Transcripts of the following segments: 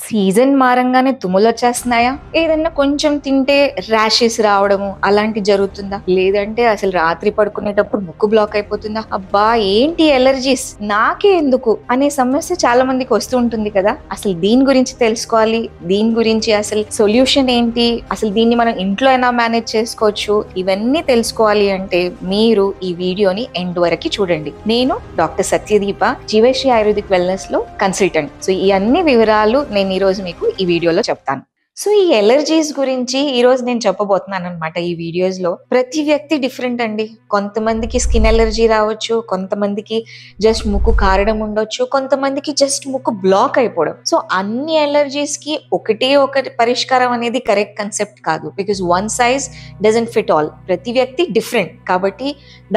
Season మారంగానే తుమ్ములొచ్చేస్తున్నాయా? ఏదన్నా కొంచెం తింటే ర్యాషెస్ రావడము అలాంటి జరుగుతుందా? లేదంటే అసలు రాత్రి పడుకునేటప్పుడు ముక్కు బ్లాక్ అయిపోతుందా? అబ్బా ఏంటి ఎలర్జీస్ నాకే ఎందుకు అనే సమస్య చాలా మందికి వస్తూ ఉంటుంది కదా. అసలు దీని గురించి తెలుసుకోవాలి, దీని గురించి అసలు సొల్యూషన్ ఏంటి, అసలు దీన్ని మనం ఇంట్లో ఎలా మేనేజ్ చేసుకోవచ్చు, ఇవన్నీ తెలుసుకోవాలి అంటే మీరు ఈ వీడియోని ఎండ్ వరకు చూడండి. నేను డాక్టర్ సత్యదీప, జీవశ్రీ ఆయుర్వేదిక్ వెల్నెస్ లో కన్సల్టెంట్. సో ఈ అన్ని వివరాలు నేను ఈ రోజు మీకు ఈ వీడియోలో చెప్తాను. సో ఈ ఎలర్జీస్ గురించి ఈ రోజు నేను చెప్పబోతున్నాను అనమాట. ఈ వీడియోస్ లో ప్రతి వ్యక్తి డిఫరెంట్ అండి. కొంతమందికి స్కిన్ ఎలర్జీ రావచ్చు, కొంతమందికి జస్ట్ ముక్కు కారడం ఉండొచ్చు, కొంతమందికి జస్ట్ ముక్కు బ్లాక్ అయిపోవడం. సో అన్ని ఎలర్జీస్ కి ఒకటి పరిష్కారం అనేది కరెక్ట్ కన్సెప్ట్ కాదు. Because one size doesn't fit all. ప్రతి వ్యక్తి డిఫరెంట్ కాబట్టి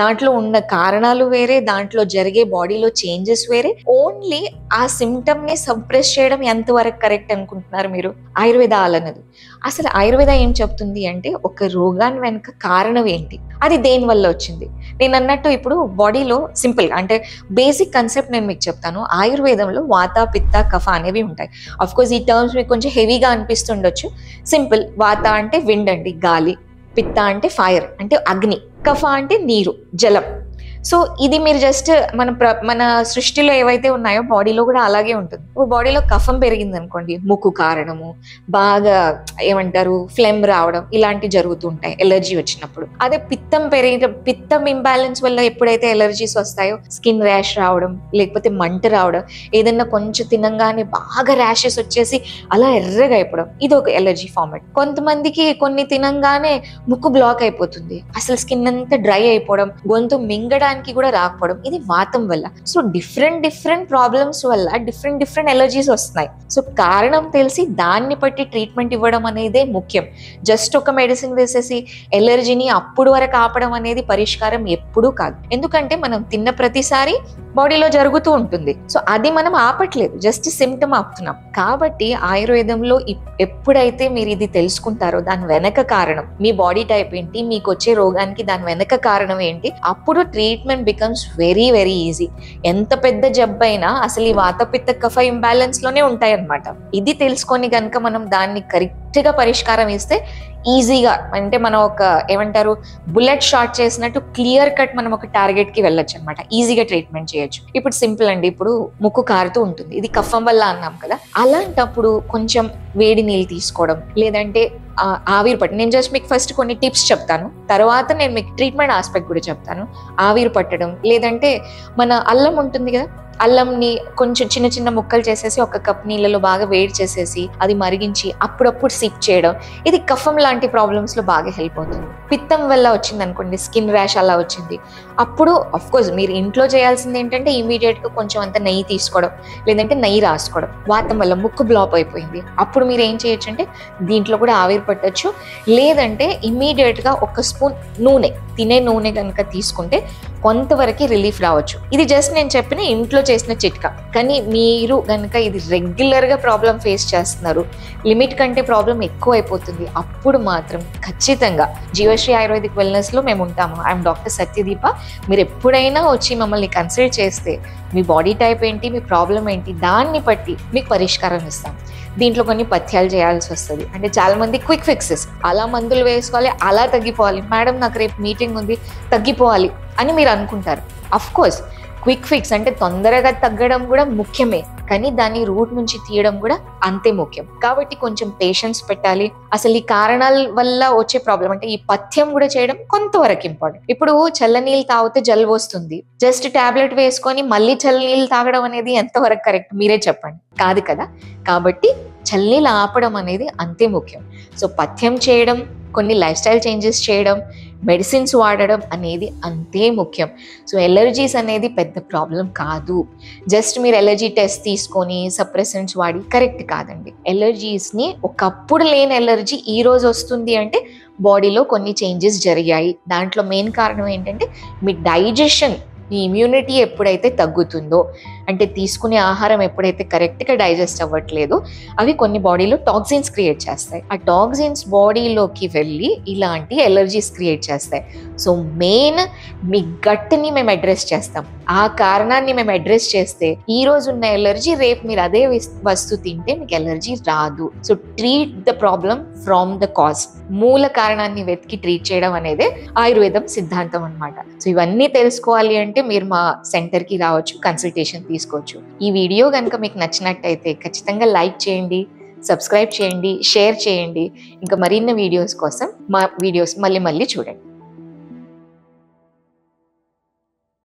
దాంట్లో ఉన్న కారణాలు వేరే, దాంట్లో జరిగే బాడీలో చేంజెస్ వేరే. ఓన్లీ ఆ సిమ్టమ్ ని సప్రెస్ చేయడం ఎంతవరకు కరెక్ట్ అనుకుంటున్నారు మీరు? ఆయుర్వేద అన్నది అసలు ఆయుర్వేద ఏం చెప్తుంది అంటే ఒక రోగాన్ని వెనుక కారణం ఏంటి, అది దేని వల్ల వచ్చింది. నేను అన్నట్టు ఇప్పుడు బాడీలో సింపుల్ అంటే బేసిక్ కన్సెప్ట్ నేను మీకు చెప్తాను. ఆయుర్వేదంలో వాత, పిత్త, కఫ అనేవి ఉంటాయి. అఫ్ కోర్స్ ఈ టర్మ్స్ మీకు కొంచెం హెవీగా అనిపిస్తుండొచ్చు. సింపుల్. వాత అంటే విండ్ అండి, గాలి. పిత్త అంటే ఫైర్ అంటే అగ్ని. కఫ అంటే నీరు, జలం. సో ఇది మీరు జస్ట్ మన సృష్టిలో ఏవైతే ఉన్నాయో బాడీలో కూడా అలాగే ఉంటుంది. ఇప్పుడు బాడీలో కఫం పెరిగింది అనుకోండి, ముక్కు కారడము, బాగా ఏమంటారు ఫ్లెమ్ రావడం, ఇలాంటివి జరుగుతుంటాయి ఎలర్జీ వచ్చినప్పుడు. అదే పిత్తం ఇంబ్యాలెన్స్ వల్ల ఎప్పుడైతే ఎలర్జీస్ వస్తాయో స్కిన్ ర్యాష్ రావడం, లేకపోతే మంట రావడం, ఏదన్నా కొంచెం తినంగానే బాగా ర్యాషెస్ వచ్చేసి అలా ఎర్రగా అయిపోవడం, ఇది ఒక ఎలర్జీ ఫార్మేట్. కొంతమందికి కొన్ని తినంగానే ముక్కు బ్లాక్ అయిపోతుంది, అసలు స్కిన్ అంతా డ్రై అయిపోవడం, గొంతు మింగడానికి కూడా రాకపోవడం, ఇది వాతం వల్ల. సో డిఫరెంట్ ప్రాబ్లమ్స్ వల్ల డిఫరెంట్ ఎలర్జీస్ వస్తున్నాయి. సో కారణం తెలిసి దాన్ని బట్టి ట్రీట్మెంట్ ఇవ్వడం అనేదే ముఖ్యం. జస్ట్ ఒక మెడిసిన్ వేసేసి ఎలర్జీని అప్పుడు వరకు ఆపడం అనేది పరిష్కారం ఎప్పుడూ కాదు. ఎందుకంటే మనం తిన్న ప్రతిసారి బాడీలో జరుగుతూ ఉంటుంది. సో అది మనం ఆపట్లేదు, జస్ట్ సిమ్టమ్ ఆపుతున్నాం. కాబట్టి ఆయుర్వేదంలో ఎప్పుడైతే మీరు ఇది తెలుసుకుంటారో దాని వెనక కారణం, మీ బాడీ టైప్ ఏంటి, మీకు వచ్చే రోగానికి దాని వెనక కారణం ఏంటి, అప్పుడు ట్రీట్మెంట్ బికమ్స్ వెరీ ఈజీ. ఎంత పెద్ద జబ్బైనా అసలు ఈ వాత, పిత్త, కఫ ఇంబ్యాలెన్స్ లోనే ఉంటాయి అన్నమాట. ఇది తెలుసుకొని కనుక మనం దాన్ని కరెక్ట్ గా పరిష్కారం ఇస్తే ఈజీగా, అంటే మనం ఒక ఏమంటారు బుల్లెట్ షాట్ చేసినట్టు క్లియర్ కట్ మనం ఒక టార్గెట్ కి వెళ్ళొచ్చు అనమాట. ఈజీగా ట్రీట్మెంట్ చేయొచ్చు. ఇప్పుడు సింపుల్ అండి, ఇప్పుడు ముక్కు కారుతూ ఉంటుంది, ఇది కఫం వల్ల అన్నాం కదా. అలాంటప్పుడు కొంచెం వేడి నీళ్ళు తీసుకోవడం, లేదంటే ఆవిరి పట్టడం. నేను జస్ట్ మీకు ఫస్ట్ కొన్ని టిప్స్ చెప్తాను, తర్వాత నేను మీకు ట్రీట్మెంట్ ఆస్పెక్ట్ కూడా చెప్తాను. ఆవిరి పట్టడం, లేదంటే మన అల్లం ఉంటుంది కదా, అల్లంని కొంచెం చిన్న ముక్కలు చేసేసి ఒక కప్ నీళ్ళలో బాగా వేడి చేసేసి అది మరిగించి అప్పుడప్పుడు సిప్ చేయడం, ఇది కఫం లాంటి ప్రాబ్లమ్స్ లో బాగా హెల్ప్ అవుతుంది. పిత్తం వల్ల వచ్చింది అనుకోండి, స్కిన్ ర్యాష్ అలా వచ్చింది, అప్పుడు అఫ్ కోర్స్ మీరు ఇంట్లో చేయాల్సింది ఏంటంటే ఇమీడియట్ గా కొంచెం అంత నెయ్యి తీసుకోవడం, లేదంటే నెయ్యి రాసుకోవడం. వాతం వల్ల ముక్కు బ్లాక్ అయిపోయింది, అప్పుడు మీరు ఏం చేయొచ్చు అంటే దీంట్లో కూడా ఆవిరి పట్టొచ్చు, లేదంటే ఇమీడియట్ గా ఒక స్పూన్ నూనె, తినే నూనె కనుక తీసుకుంటే కొంతవరకు రిలీఫ్ రావచ్చు. ఇది జస్ట్ నేను చెప్పిన ఇంట్లో చేసిన చిట్కా. కానీ మీరు కనుక ఇది రెగ్యులర్ గా ప్రాబ్లం ఫేస్ చేస్తున్నారు, లిమిట్ కంటే ప్రాబ్లం ఎక్కువ అయిపోతుంది, అప్పుడు మాత్రం ఖచ్చితంగా జీవశ్రీ ఆయుర్వేదిక్ వెల్నెస్ లో మేము ఉంటాము. I'm doctor Satyadeepa. మీరు ఎప్పుడైనా వచ్చి మమ్మల్ని కన్సల్ట్ చేస్తే మీ బాడీ టైప్ ఏంటి, మీ ప్రాబ్లం ఏంటి, దాన్ని బట్టి మీకు పరిష్కారం ఇస్తాం. దీంట్లో కొన్ని పథ్యాలు చేయాల్సి వస్తుంది. అంటే చాలా మంది క్విక్ ఫిక్సెస్, అలా మందులు వేసుకోవాలి, అలా తగ్గిపోవాలి, మేడం నాకు రేపు మీటింగ్ ఉంది తగ్గిపోవాలి అని మీరు అనుకుంటారు. అఫ్ కోర్స్ క్విక్ ఫిక్స్ అంటే తొందరగా తగ్గడం కూడా ముఖ్యమే, కానీ దాన్ని రూట్ నుంచి తీయడం కూడా అంతే ముఖ్యం. కాబట్టి కొంచెం పేషెన్స్ పెట్టాలి. అసలు ఈ కారణాల వల్ల వచ్చే ప్రాబ్లం అంటే ఈ పథ్యం కూడా చేయడం కొంతవరకు ఇంపార్టెంట్. ఇప్పుడు చల్లనీళ్ళు తాగితే జలుబు వస్తుంది, జస్ట్ టాబ్లెట్ వేసుకొని మళ్ళీ చల్లనీళ్ళు తాగడం అనేది ఎంతవరకు కరెక్ట్ మీరే చెప్పండి, కాదు కదా. కాబట్టి చల్లనీళ్ళు ఆపడం అనేది అంతే ముఖ్యం. సో పథ్యం చేయడం, కొన్ని లైఫ్ స్టైల్ చేంజెస్ చేయడం, మెడిసిన్స్ వాడడం అనేది అంతే ముఖ్యం. సో ఎలర్జీస్ అనేది పెద్ద ప్రాబ్లం కాదు. జస్ట్ మీరు ఎలర్జీ టెస్ట్ తీసుకొని సప్రెసెంట్స్ వాడి కరెక్ట్ కాదండి. ఎలర్జీస్ని ఒకప్పుడు లేని ఎలర్జీ ఈ రోజు వస్తుంది అంటే బాడీలో కొన్ని చేంజెస్ జరిగాయి. దాంట్లో మెయిన్ కారణం ఏంటంటే మీ డైజెషన్, మీ ఇమ్యూనిటీ ఎప్పుడైతే తగ్గుతుందో, అంటే తీసుకునే ఆహారం ఎప్పుడైతే కరెక్ట్గా డైజెస్ట్ అవ్వట్లేదో అవి కొన్ని బాడీలో టాక్సిన్స్ క్రియేట్ చేస్తాయి. ఆ టాక్సిన్స్ బాడీలోకి వెళ్ళి ఇలాంటి ఎలర్జీస్ క్రియేట్ చేస్తాయి. సో మెయిన్ మీ గట్ని మేము అడ్రస్ చేస్తాం. ఆ కారణాన్ని మేము అడ్రస్ చేస్తే ఈ రోజు ఉన్న ఎలర్జీ రేపు మీరు అదే వస్తువు తింటే మీకు ఎలర్జీ రాదు. So treat the problem from the cause. మూల కారణాన్ని వెతికి ట్రీట్ చేయడం అనేది ఆయుర్వేదం సిద్ధాంతం అన్నమాట. సో ఇవన్నీ తెలుసుకోవాలి అంటే మీరు మా సెంటర్కి రావచ్చు, కన్సల్టేషన్ తీసుకోవచ్చు. ఈ వీడియో కనుక మీకు నచ్చినట్టయితే ఖచ్చితంగా లైక్ చేయండి, సబ్స్క్రైబ్ చేయండి, షేర్ చేయండి. ఇంకా మరిన్ని వీడియోస్ కోసం మా వీడియోస్ మళ్ళీ చూడండి.